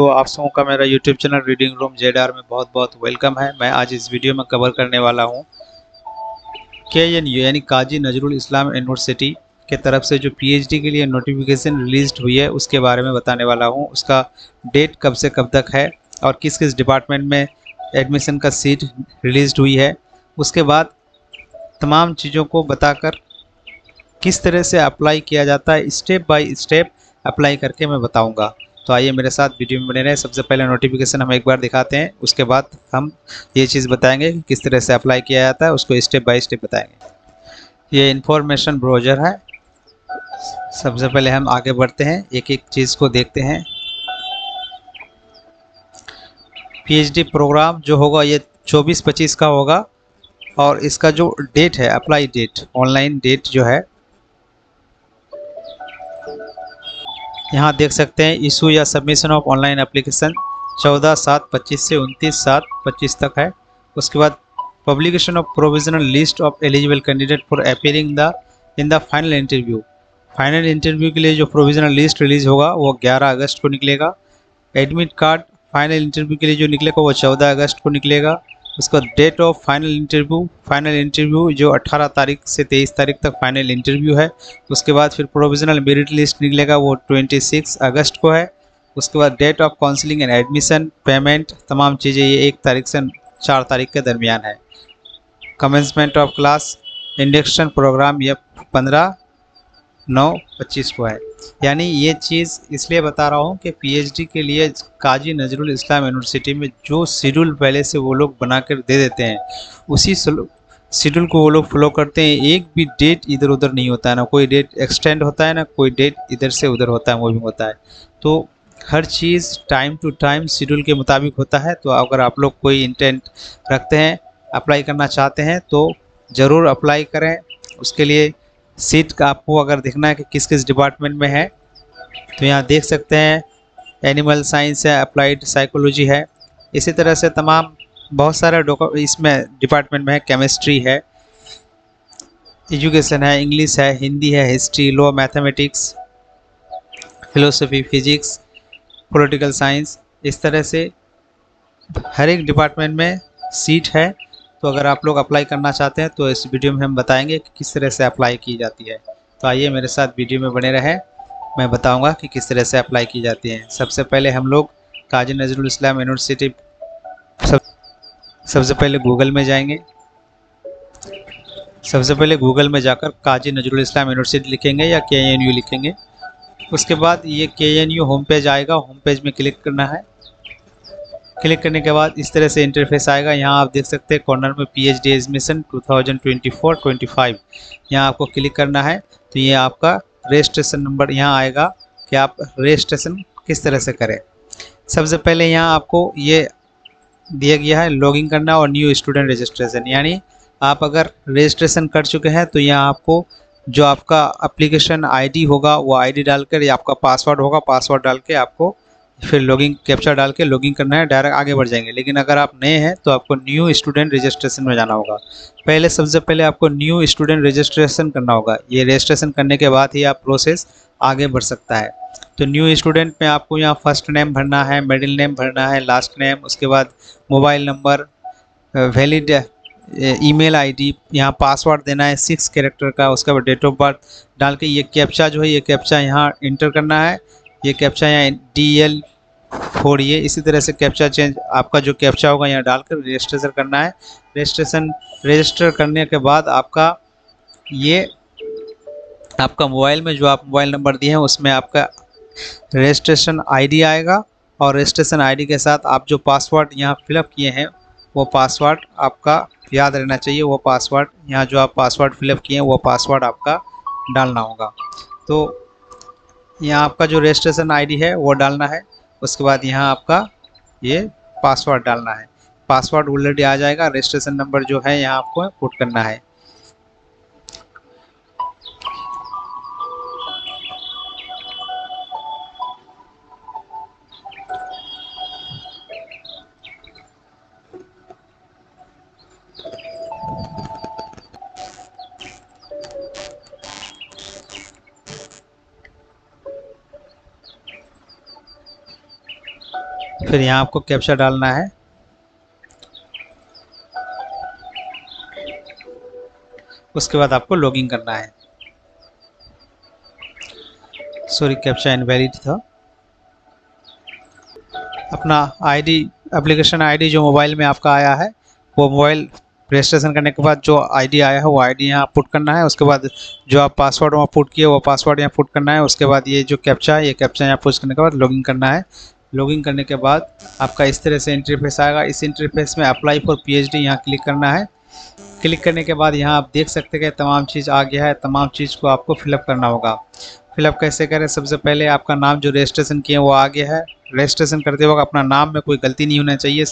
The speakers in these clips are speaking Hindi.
तो आप सबों का मेरा YouTube channel reading room ZR में बहुत बहुत वेलकम है। मैं आज इस वीडियो में कवर करने वाला हूँ KNU यानी काजी नजरुल इस्लाम यूनिवर्सिटी के तरफ से जो पीएचडी के लिए नोटिफिकेशन रिलीज हुई है उसके बारे में बताने वाला हूँ। उसका डेट कब से कब तक है और किस किस डिपार्टमेंट में एडमिशन का सीट रिलीज हुई है, उसके बाद तमाम चीज़ों को बताकर किस तरह से अप्लाई किया जाता है स्टेप बाय स्टेप अप्लाई करके मैं बताऊंगा। तो आइए मेरे साथ वीडियो में बने रहें। सबसे पहले नोटिफिकेशन हम एक बार दिखाते हैं, उसके बाद हम ये चीज़ बताएंगे कि किस तरह से अप्लाई किया जाता है, उसको स्टेप बाय स्टेप बताएंगे। ये इंफॉर्मेशन ब्राउज़र है। सबसे पहले हम आगे बढ़ते हैं, एक एक चीज़ को देखते हैं। पीएचडी प्रोग्राम जो होगा ये 24-25 का होगा और इसका जो डेट है, अप्लाई डेट, ऑनलाइन डेट जो है यहाँ देख सकते हैं। इशू या सबमिशन ऑफ ऑनलाइन एप्लीकेशन 14/7/25 से 29/7/25 तक है। उसके बाद publication of provisional list of eligible candidate for appearing in the final interview. Final interview के लिए जो प्रोविजनल लिस्ट रिलीज होगा वो 11 अगस्त को निकलेगा। एडमिट कार्ड फाइनल इंटरव्यू के लिए जो निकलेगा वो 14 अगस्त को निकलेगा। उसका डेट ऑफ फाइनल इंटरव्यू जो 18 तारीख से 23 तारीख तक फाइनल इंटरव्यू है। उसके बाद फिर प्रोविजनल मेरिट लिस्ट निकलेगा वो 26 अगस्त को है। उसके बाद date of counselling and admission, payment, तमाम चीज़ें ये 1 तारीख से 4 तारीख के दरमियान है। Commencement of class, induction programme ये 15/9/25 को है। यानी ये चीज़ इसलिए बता रहा हूँ कि पीएचडी के लिए काजी नजरुल इस्लाम यूनिवर्सिटी में जो शेड्यूल पहले से वो लोग बना कर दे देते हैं उसी शेड्यूल को वो लोग फॉलो करते हैं। एक भी डेट इधर उधर नहीं होता है, ना कोई डेट एक्सटेंड होता है, ना कोई डेट इधर से उधर होता है, मूविंग होता है। तो हर चीज़ टाइम टू टाइम शेड्यूल के मुताबिक होता है। तो अगर आप लोग कोई इंटेंट रखते हैं, अप्लाई करना चाहते हैं तो ज़रूर अप्लाई करें। उसके लिए सीट का आपको अगर देखना है कि किस किस डिपार्टमेंट में है तो यहाँ देख सकते हैं। एनिमल साइंस है, अप्लाइड साइकोलॉजी है, इसी तरह से तमाम बहुत सारे इसमें डिपार्टमेंट में है। केमिस्ट्री है, एजुकेशन है, इंग्लिश है, हिंदी है, history, law, mathematics, philosophy, physics, political science, इस तरह से हर एक डिपार्टमेंट में सीट है। तो अगर आप लोग अप्लाई करना चाहते हैं तो इस वीडियो में हम बताएंगे कि किस तरह से अप्लाई की जाती है। तो आइए मेरे साथ वीडियो में बने रहें, मैं बताऊंगा कि किस तरह से अप्लाई की जाती है। सबसे पहले हम लोग काजी नजरुल इस्लाम यूनिवर्सिटी सबसे पहले गूगल में जाएंगे। सबसे पहले गूगल में जाकर काजी नजरुल इस्लाम यूनिवर्सिटी लिखेंगे या KNU लिखेंगे। उसके बाद ये KNU होम पेज आएगा, होम पेज में क्लिक करना है। क्लिक करने के बाद इस तरह से इंटरफेस आएगा। यहाँ आप देख सकते हैं कॉर्नर में पीएचडी एडमिशन 2024-25, यहाँ आपको क्लिक करना है। तो ये आपका रजिस्ट्रेशन नंबर यहाँ आएगा कि आप रजिस्ट्रेशन किस तरह से करें। सबसे पहले यहाँ आपको ये दिया गया है लॉगिन करना और न्यू स्टूडेंट रजिस्ट्रेशन। यानी आप अगर रजिस्ट्रेशन कर चुके हैं तो यहाँ आपको जो आपका एप्लीकेशन आईडी होगा वो आईडी डालकर, या आपका पासवर्ड होगा, पासवर्ड डाल के आपको फिर लॉगिन कैप्चा डाल के लॉगिन करना है, डायरेक्ट आगे बढ़ जाएंगे। लेकिन अगर आप नए हैं तो आपको न्यू स्टूडेंट रजिस्ट्रेशन में जाना होगा। सबसे पहले आपको न्यू स्टूडेंट रजिस्ट्रेशन करना होगा। ये रजिस्ट्रेशन करने के बाद ही आप प्रोसेस आगे बढ़ सकता है। तो न्यू स्टूडेंट में आपको यहाँ फर्स्ट नेम भरना है, मिडिल नेम भरना है, लास्ट नेम, उसके बाद mobile number, valid email ID, यहाँ पासवर्ड देना है 6 कैरेक्टर का। उसके बाद डेट ऑफ बर्थ डाल के ये कैप्चा जो है ये कैप्चा यहाँ इंटर करना है। ये कैप्चा यहाँ DL4, ये इसी तरह से कैप्चा चेंज आपका जो कैप्चा होगा यहाँ डालकर रजिस्ट्रेशन करना है। रजिस्टर करने के बाद आपका मोबाइल में जो आप मोबाइल नंबर दिए हैं उसमें आपका रजिस्ट्रेशन आईडी आएगा और रजिस्ट्रेशन आईडी के साथ आप जो पासवर्ड यहाँ फिलअप किए हैं वो पासवर्ड आपका याद रहना चाहिए। वो पासवर्ड यहाँ जो आप पासवर्ड फिलअप किए हैं वो पासवर्ड आपका डालना होगा। तो यहाँ आपका जो रजिस्ट्रेशन आईडी है वो डालना है। उसके बाद यहाँ आपका ये पासवर्ड डालना है। पासवर्ड ऑलरेडी आ जाएगा। रजिस्ट्रेशन नंबर जो है यहाँ आपको पुट करना है। फिर यहाँ आपको कैप्चा डालना है। उसके बाद आपको लॉगिन करना है। सॉरी, कैप्चा इनवैलिड था। अपना आईडी, एप्लीकेशन आईडी जो मोबाइल में आपका आया है, वो मोबाइल रजिस्ट्रेशन करने के बाद जो आईडी आया है वो आईडी यहाँ पुट करना है। उसके बाद जो आप पासवर्ड वहाँ पुट किए वो पासवर्ड यहाँ पुट करना है। उसके बाद ये जो कैप्चा है, ये कैप्चा यहाँ पुट करने के बाद लॉगिन करना है। लॉगिन करने के बाद आपका इस तरह से इंटरफेस आएगा। इस इंटरफेस में अप्लाई फॉर पीएचडी यहाँ क्लिक करना है। क्लिक करने के बाद यहाँ आप देख सकते हैं कि तमाम चीज़ आ गया है। तमाम चीज़ को आपको फिलअप करना होगा। फिलअप कैसे करें? सबसे पहले आपका नाम जो रजिस्ट्रेशन किए वो आ गया है। रजिस्ट्रेशन करते वक्त अपना नाम में कोई गलती नहीं होना चाहिए।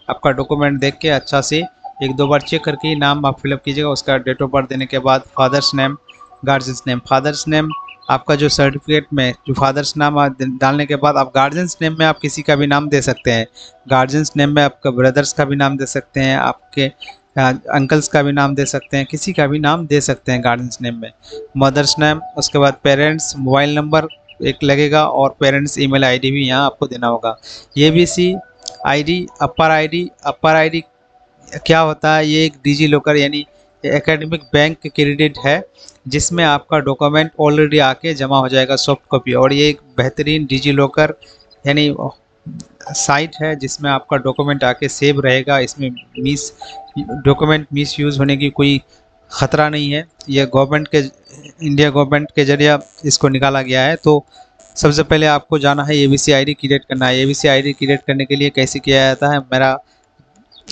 आपका डॉक्यूमेंट देख के अच्छा से एक दो बार चेक करके ही नाम आप फिलअप कीजिएगा। उसका डेट ऑफ बर्थ देने के बाद father's name, guardians name. Father's name आपका जो सर्टिफिकेट में जो फादर्स नाम डालने के बाद आप गार्जियंस नेम में आप किसी का भी नाम दे सकते हैं। गार्जियंस नेम में आपका ब्रदर्स का भी नाम दे सकते हैं, आपके अंकल्स का भी नाम दे सकते हैं, किसी का भी नाम दे सकते हैं गार्जियंस नेम में। मदर्स नेम, उसके बाद पेरेंट्स मोबाइल नंबर एक लगेगा और पेरेंट्स ईमेल आईडी भी यहाँ आपको देना होगा। ये भी सी आईडी, अपर आईडी क्या होता है? ये एक डिजी लॉकर यानी एकेडमिक बैंक क्रेडिट है, जिसमें आपका डॉक्यूमेंट ऑलरेडी आके जमा हो जाएगा सॉफ्ट कॉपी। और ये एक बेहतरीन डिजी लॉकर यानी साइट है जिसमें आपका डॉक्यूमेंट आके सेव रहेगा। इसमें डॉक्यूमेंट मिस यूज़ होने की कोई ख़तरा नहीं है। यह इंडिया गवर्नमेंट के जरिए इसको निकाला गया है। तो सबसे पहले आपको जाना है एबीसी आईडी क्रिएट करना है। एबीसी आईडी क्रिएट करने के लिए कैसे किया जाता है, मेरा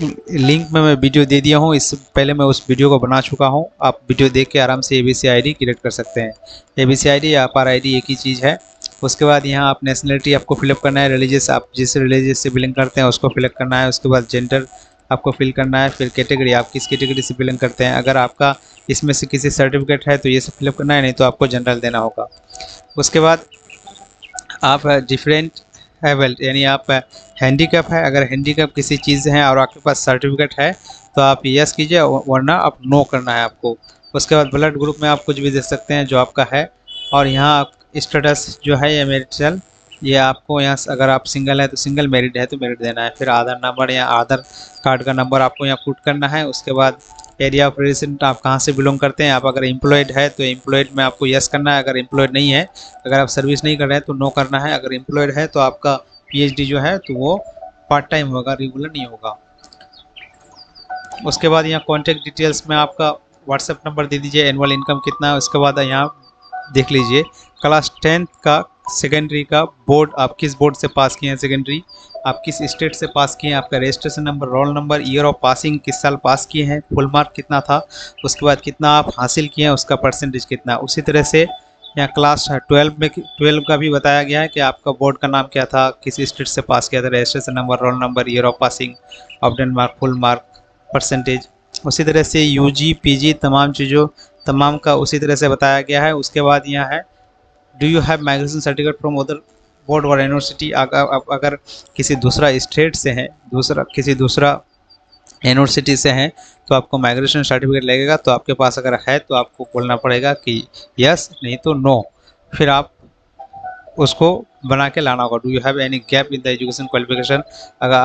लिंक में मैं वीडियो दे दिया हूँ। इससे पहले मैं उस वीडियो को बना चुका हूँ। आप वीडियो देख के आराम से एबीसी आईडी क्रिएट कर सकते हैं। एबीसी आईडी या अपार आईडी एक ही चीज़ है। उसके बाद यहाँ आप नेशनलिटी आपको फिलअप करना है। रिलीजियस, आप जिस रिलीजियस से बिलोंग करते हैं उसको फिलअप करना है। उसके बाद जेंडर आपको फिल करना है। फिर कैटेगरी, आप किस कैटेगरी से बिलोंग करते हैं। अगर आपका इसमें से किसी सर्टिफिकेट है तो ये सब फिलअप करना है, नहीं तो आपको जनरल देना होगा। उसके बाद आप डिफरेंट एबल्ड यानी आप हैंडीकैप है, अगर हैंडीकैप किसी चीज़ से हैं और आपके पास सर्टिफिकेट है तो आप यस कीजिए, वरना आप नो करना है आपको। उसके बाद ब्लड ग्रुप में आप कुछ भी दे सकते हैं जो आपका है। और यहाँ स्टेटस जो है ये मैरिटल, ये आपको यहाँ अगर आप सिंगल है तो सिंगल, मैरिड है तो मैरिड देना है। फिर आधार नंबर या आधार कार्ड का नंबर आपको यहाँ पुट करना है। उसके बाद एरिया ऑफ रेजिडेंट, आप कहाँ से बिलोंग करते हैं। आप अगर एम्प्लॉयड है तो एम्प्लॉयड में आपको यस करना है। अगर एम्प्लॉयड नहीं है, अगर आप सर्विस नहीं कर रहे हैं तो नो करना है। अगर एम्प्लॉयड है तो आपका पीएचडी जो है तो वो पार्ट टाइम होगा, रेगुलर नहीं होगा। उसके बाद यहाँ कॉन्टैक्ट डिटेल्स में आपका व्हाट्सएप नंबर दे दीजिए। एनुअल इनकम कितना है, उसके बाद यहाँ देख लीजिए क्लास 10th का सेकेंडरी का बोर्ड, आप किस बोर्ड से पास किए हैं सेकेंडरी, आप किस स्टेट से पास किए हैं, आपका registration number, roll number, year of passing, किस साल पास किए हैं, फुल मार्क कितना था, उसके बाद कितना आप हासिल किए हैं, उसका परसेंटेज कितना। उसी तरह से यहाँ क्लास 12 का भी बताया गया है कि आपका बोर्ड का नाम क्या था, किस स्टेट से पास किया था, registration number, roll number, year of passing, obtain mark, full mark, percentage. उसी तरह से यूजी पीजी तमाम का उसी तरह से बताया गया है। उसके बाद यहाँ है do you have migration certificate from other board और यूनिवर्सिटी। अगर किसी दूसरा स्टेट से हैं, किसी दूसरा यूनिवर्सिटी से हैं तो आपको माइग्रेशन सर्टिफिकेट लगेगा। तो आपके पास अगर है तो आपको बोलना पड़ेगा कि यस, नहीं तो नो। फिर आप उसको बना के लाना होगा। Do you have any gap in the education qualification. अगर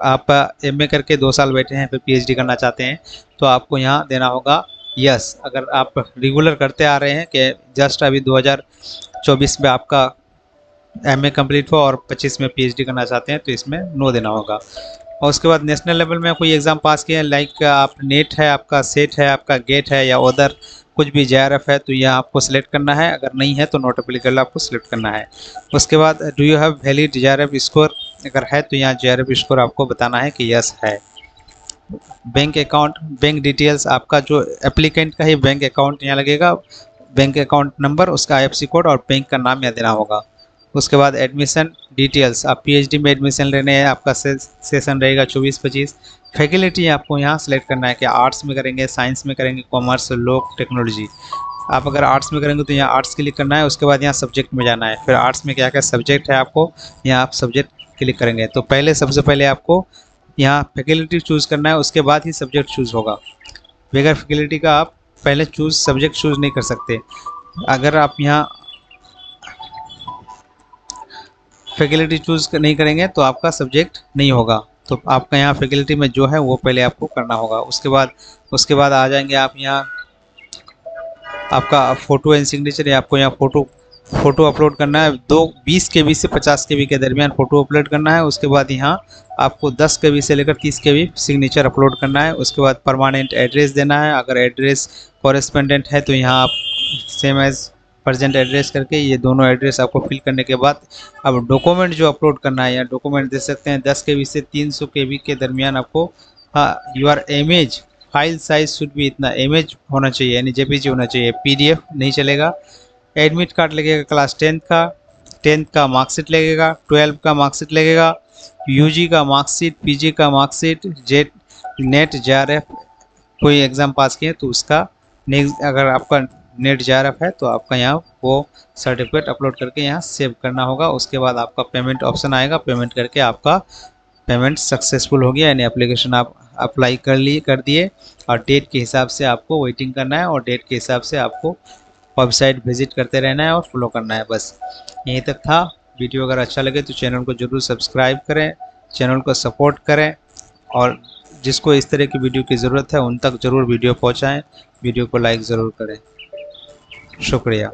आप एमए करके 2 साल बैठे हैं फिर पीएचडी करना चाहते हैं तो आपको यहाँ देना होगा यस। अगर आप रेगुलर करते आ रहे हैं कि जस्ट अभी 2024 में आपका एमए कंप्लीट हुआ और 25 में पीएचडी करना चाहते हैं तो इसमें नो देना होगा। और उसके बाद नेशनल लेवल में कोई एग्ज़ाम पास किए हैं, लाइक आप नेट है, आपका सेट है, आपका गेट है या उधर कुछ भी जेआरएफ है तो यह आपको सिलेक्ट करना है। अगर नहीं है तो नॉट एप्लीकेबल आपको सिलेक्ट करना है। उसके बाद do you have valid JRF score, अगर है तो यहाँ जेआरएफ स्कोर आपको बताना है कि यस है। बैंक अकाउंट, बैंक डिटेल्स, आपका जो एप्लीकेंट का ही बैंक अकाउंट यहाँ लगेगा, बैंक अकाउंट नंबर, उसका आईएफएससी कोड और बैंक का नाम यहाँ देना होगा। उसके बाद एडमिशन डिटेल्स, आप पीएचडी में एडमिशन लेने हैं, आपका सेशन रहेगा 24-25। फैकल्टी आपको यहाँ सेलेक्ट करना है कि आर्ट्स में करेंगे, साइंस में करेंगे, कॉमर्स, लॉ, टेक्नोलॉजी। आप अगर आर्ट्स में करेंगे तो यहाँ आर्ट्स क्लिक करना है। उसके बाद यहाँ सब्जेक्ट में जाना है। फिर आर्ट्स में क्या क्या सब्जेक्ट है आपको यहाँ आप सब्जेक्ट क्लिक करेंगे। तो सबसे पहले आपको यहाँ फैकल्टी चूज़ करना है, उसके बाद ही सब्जेक्ट चूज़ होगा। बगैर फैकल्टी का आप पहले सब्जेक्ट चूज़ नहीं कर सकते। अगर आप यहाँ फैकल्टी चूज़ नहीं करेंगे तो आपका सब्जेक्ट नहीं होगा। तो आपका यहाँ फैकल्टी में जो है वो पहले आपको करना होगा। उसके बाद आ जाएंगे आप यहाँ, आपका फ़ोटो एंड सिग्नेचर है। आपको यहाँ फ़ोटो अपलोड करना है। 20 KB से 50 KB के दरमियान फ़ोटो अपलोड करना है। उसके बाद यहाँ आपको 10 KB से लेकर 30 KB सिग्नेचर अपलोड करना है। उसके बाद परमानेंट एड्रेस देना है। अगर एड्रेस कॉरेस्पेंडेंट है तो यहाँ आप सेम एज़ प्रेजेंट एड्रेस करके ये दोनों एड्रेस आपको फिल करने के बाद अब डॉक्यूमेंट जो अपलोड करना है, या डॉक्यूमेंट दे सकते हैं 10 KB से 300 KB के दरमियान आपको। हाँ, your image file size should भी इतना इमेज होना चाहिए, यानी JPG होना चाहिए, PDF नहीं चलेगा। एडमिट कार्ड लगेगा क्लास 10th का मार्कशीट लगेगा, 12 का मार्कशीट लगेगा, UG का मार्कशीट, PG का मार्कशीट, नेट JRF कोई एग्ज़ाम पास किए तो उसका नेक्स्ट, अगर आपका नेट JRF है तो आपका यहाँ वो सर्टिफिकेट अपलोड करके यहाँ सेव करना होगा। उसके बाद आपका पेमेंट ऑप्शन आएगा, पेमेंट करके आपका पेमेंट सक्सेसफुल हो गया, यानी एप्लीकेशन आप अप्लाई कर दिए। और डेट के हिसाब से आपको वेटिंग करना है और डेट के हिसाब से आपको वेबसाइट विजिट करते रहना है और फॉलो करना है। बस यहीं तक था। वीडियो अगर अच्छा लगे तो चैनल को ज़रूर सब्सक्राइब करें, चैनल को सपोर्ट करें, और जिसको इस तरह की वीडियो की ज़रूरत है उन तक ज़रूर वीडियो पहुंचाएं। वीडियो को लाइक ज़रूर करें। शुक्रिया।